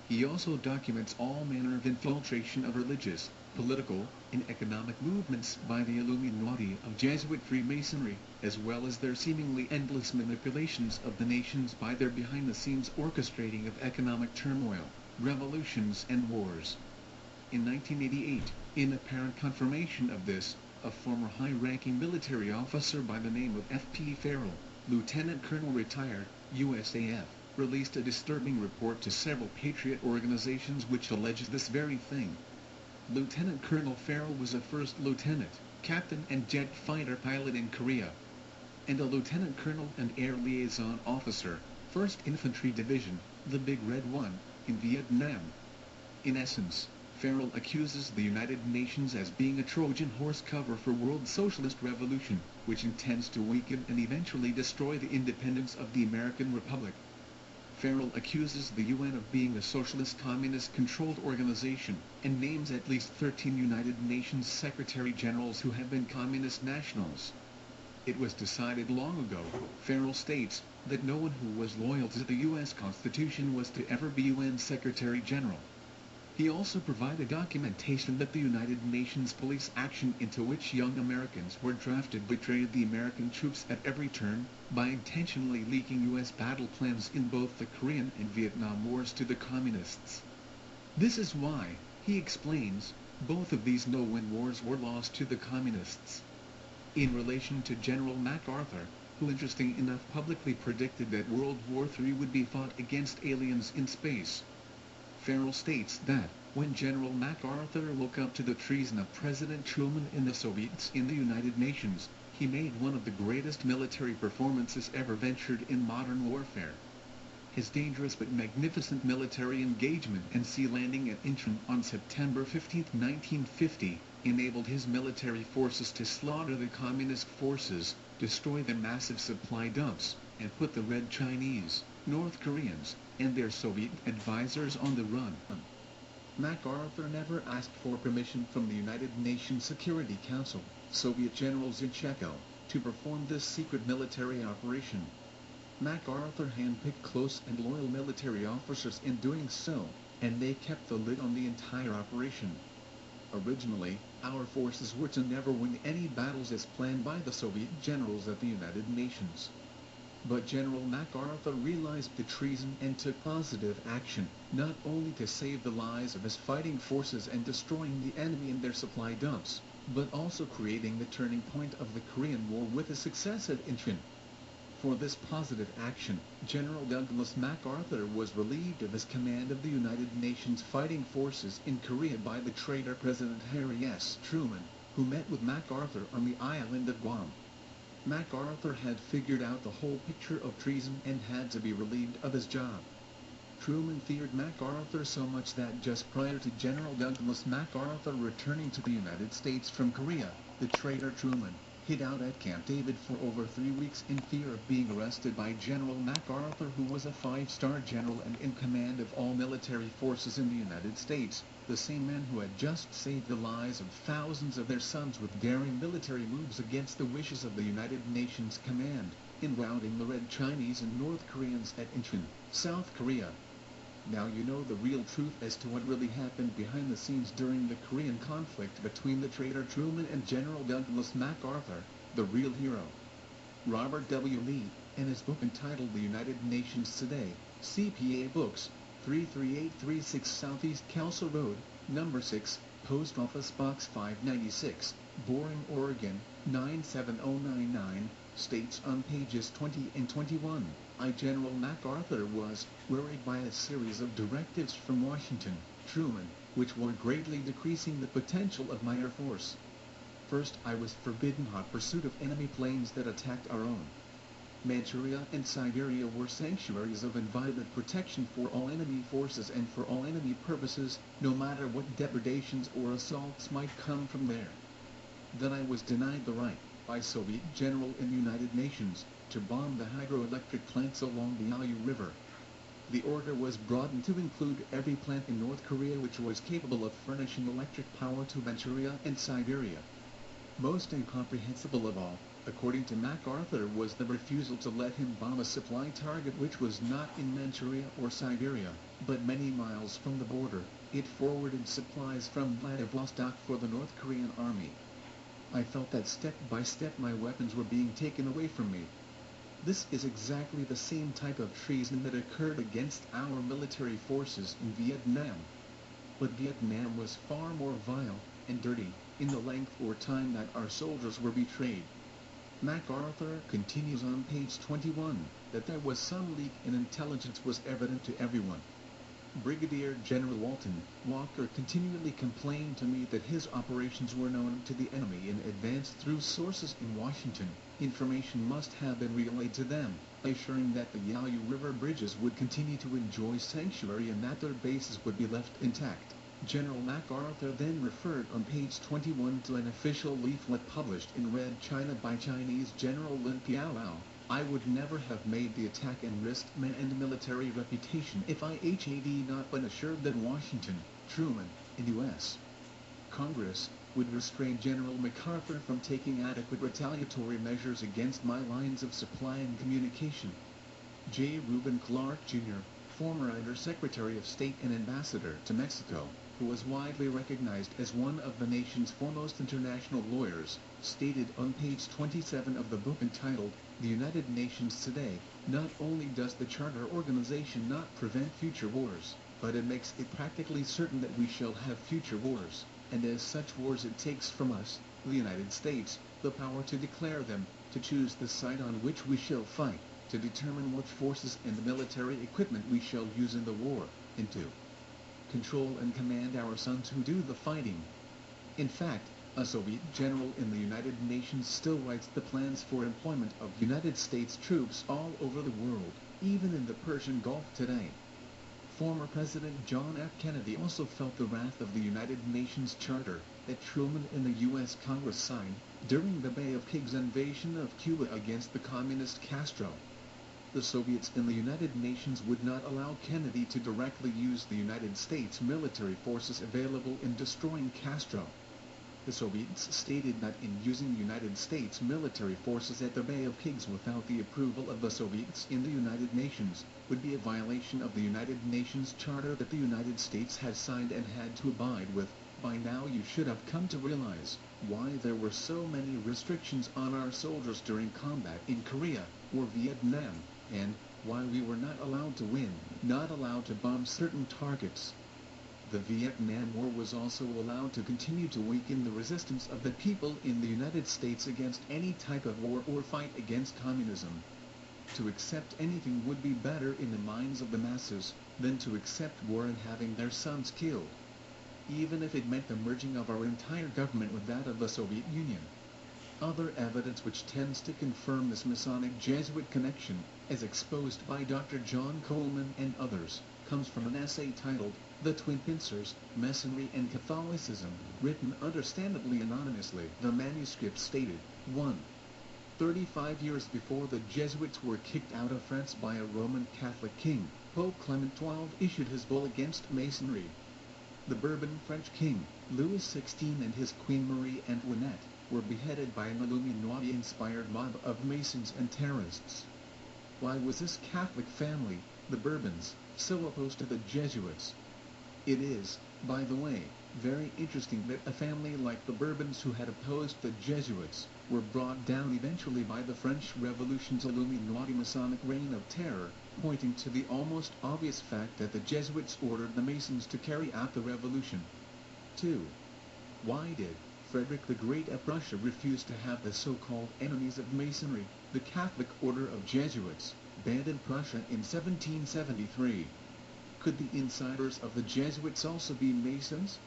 He also documents all manner of infiltration of religious, political, and economic movements by the Illuminati of Jesuit Freemasonry, as well as their seemingly endless manipulations of the nations by their behind-the-scenes orchestrating of economic turmoil, revolutions and wars. In 1988, in apparent confirmation of this, a former high-ranking military officer by the name of F.P. Farrell, Lieutenant Colonel retired, USAF, released a disturbing report to several patriot organizations which alleged this very thing. Lieutenant Colonel Farrell was a first lieutenant, captain and jet fighter pilot in Korea, and a lieutenant colonel and air liaison officer, 1st Infantry Division, the Big Red One, in Vietnam. In essence, Farrell accuses the United Nations as being a Trojan horse cover for world socialist revolution, which intends to weaken and eventually destroy the independence of the American Republic. Farrell accuses the UN of being a socialist communist-controlled organization, and names at least 13 United Nations Secretary-Generals who have been communist nationals. It was decided long ago, Farrell states, that no one who was loyal to the U.S. Constitution was to ever be UN Secretary-General. He also provided documentation that the United Nations police action into which young Americans were drafted betrayed the American troops at every turn, by intentionally leaking U.S. battle plans in both the Korean and Vietnam Wars to the Communists. This is why, he explains, both of these no-win wars were lost to the Communists. In relation to General MacArthur, who interesting enough publicly predicted that World War III would be fought against aliens in space, Farrell states that, when General MacArthur woke up to the treason of President Truman and the Soviets in the United Nations, he made one of the greatest military performances ever ventured in modern warfare. His dangerous but magnificent military engagement and sea landing at Incheon on September 15, 1950, enabled his military forces to slaughter the Communist forces, destroy the massive supply dumps, and put the Red Chinese, North Koreans, and their Soviet advisors on the run. MacArthur never asked for permission from the United Nations Security Council, Soviet General Zhivkov, to perform this secret military operation. MacArthur handpicked close and loyal military officers in doing so, and they kept the lid on the entire operation. Originally, our forces were to never win any battles as planned by the Soviet generals at the United Nations. But General MacArthur realized the treason and took positive action, not only to save the lives of his fighting forces and destroying the enemy and their supply dumps, but also creating the turning point of the Korean War with a success at Incheon. For this positive action, General Douglas MacArthur was relieved of his command of the United Nations fighting forces in Korea by the traitor President Harry S. Truman, who met with MacArthur on the island of Guam. MacArthur had figured out the whole picture of treason and had to be relieved of his job. Truman feared MacArthur so much that just prior to General Douglas MacArthur returning to the United States from Korea, the traitor Truman hid out at Camp David for over 3 weeks in fear of being arrested by General MacArthur, who was a 5-star general and in command of all military forces in the United States, the same man who had just saved the lives of thousands of their sons with daring military moves against the wishes of the United Nations Command, in routing the Red Chinese and North Koreans at Incheon, South Korea. Now you know the real truth as to what really happened behind the scenes during the Korean conflict between the traitor Truman and General Douglas MacArthur, the real hero. Robert W. Lee, in his book entitled The United Nations Today, CPA Books, 33836 Southeast Kelso Road, Number 6, Post Office Box 596, Boring, Oregon, 97099, states on pages 20 and 21, General MacArthur was worried by a series of directives from Washington, Truman, which were greatly decreasing the potential of my Air Force. First, I was forbidden hot pursuit of enemy planes that attacked our own. Manchuria and Siberia were sanctuaries of inviolate protection for all enemy forces and for all enemy purposes, no matter what depredations or assaults might come from there. Then I was denied the right, by Soviet general in the United Nations, to bomb the hydroelectric plants along the Yalu River. The order was broadened to include every plant in North Korea which was capable of furnishing electric power to Manchuria and Siberia. Most incomprehensible of all, according to MacArthur, was the refusal to let him bomb a supply target which was not in Manchuria or Siberia, but many miles from the border. It forwarded supplies from Vladivostok for the North Korean army. I felt that step by step my weapons were being taken away from me. This is exactly the same type of treason that occurred against our military forces in Vietnam. But Vietnam was far more vile and dirty in the length or time that our soldiers were betrayed. MacArthur continues on page 21, that there was some leak in intelligence was evident to everyone. Brigadier General Walton Walker continually complained to me that his operations were known to the enemy in advance through sources in Washington. Information must have been relayed to them, assuring that the Yalu River bridges would continue to enjoy sanctuary and that their bases would be left intact. General MacArthur then referred on page 21 to an official leaflet published in Red China by Chinese General Lin Piao. I would never have made the attack and risked men and military reputation if I had not been assured that Washington, Truman, and U.S. Congress would restrain General MacArthur from taking adequate retaliatory measures against my lines of supply and communication. J. Reuben Clark, Jr., former Undersecretary of State and Ambassador to Mexico, who was widely recognized as one of the nation's foremost international lawyers, stated on page 27 of the book entitled, The United Nations Today, not only does the Charter Organization not prevent future wars, but it makes it practically certain that we shall have future wars, and as such wars it takes from us, the United States, the power to declare them, to choose the side on which we shall fight, to determine what forces and military equipment we shall use in the war, and to control and command our sons who do the fighting. In fact, a Soviet general in the United Nations still writes the plans for employment of United States troops all over the world, even in the Persian Gulf today. Former President John F. Kennedy also felt the wrath of the United Nations Charter that Truman and the U.S. Congress signed during the Bay of Pigs invasion of Cuba against the communist Castro. The Soviets in the United Nations would not allow Kennedy to directly use the United States military forces available in destroying Castro. The Soviets stated that in using United States military forces at the Bay of Pigs without the approval of the Soviets in the United Nations would be a violation of the United Nations Charter that the United States had signed and had to abide with. By now you should have come to realize why there were so many restrictions on our soldiers during combat in Korea or Vietnam, and why we were not allowed to win, not allowed to bomb certain targets. The Vietnam War was also allowed to continue to weaken the resistance of the people in the United States against any type of war or fight against communism. To accept anything would be better in the minds of the masses than to accept war and having their sons killed, even if it meant the merging of our entire government with that of the Soviet Union. Other evidence which tends to confirm this Masonic Jesuit connection, as exposed by Dr. John Coleman and others, comes from an essay titled, The Twin Pincers, Masonry and Catholicism, written understandably anonymously. The manuscript stated, 1. 35 years before the Jesuits were kicked out of France by a Roman Catholic king, Pope Clement XII issued his bull against Masonry. The Bourbon French king, Louis XVI, and his Queen Marie Antoinette were beheaded by an Illuminati-inspired mob of Masons and terrorists. Why was this Catholic family, the Bourbons, so opposed to the Jesuits? It is, by the way, very interesting that a family like the Bourbons who had opposed the Jesuits were brought down eventually by the French Revolution's Illuminati Masonic reign of terror, pointing to the almost obvious fact that the Jesuits ordered the Masons to carry out the revolution. 2. Why did Frederick the Great of Prussia refuse to have the so-called enemies of Masonry, the Catholic Order of Jesuits, banned in Prussia in 1773? Could the insiders of the Jesuits also be Masons?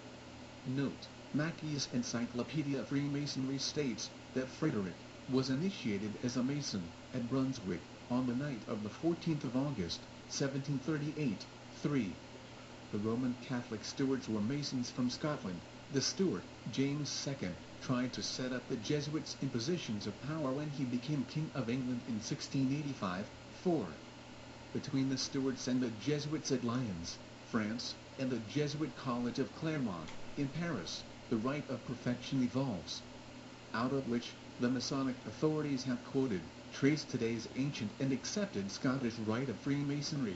Note, Mackey's Encyclopedia of Freemasonry states that Frederick was initiated as a Mason at Brunswick on the night of the 14th of August, 1738. 3. The Roman Catholic stewards were Masons from Scotland. The steward, James II, tried to set up the Jesuits in positions of power when he became King of England in 1685. 4. Between the stewards and the Jesuits at Lyons, France, and the Jesuit College of Clermont, in Paris, the rite of perfection evolves, out of which the Masonic authorities have quoted, trace today's ancient and accepted Scottish rite of Freemasonry,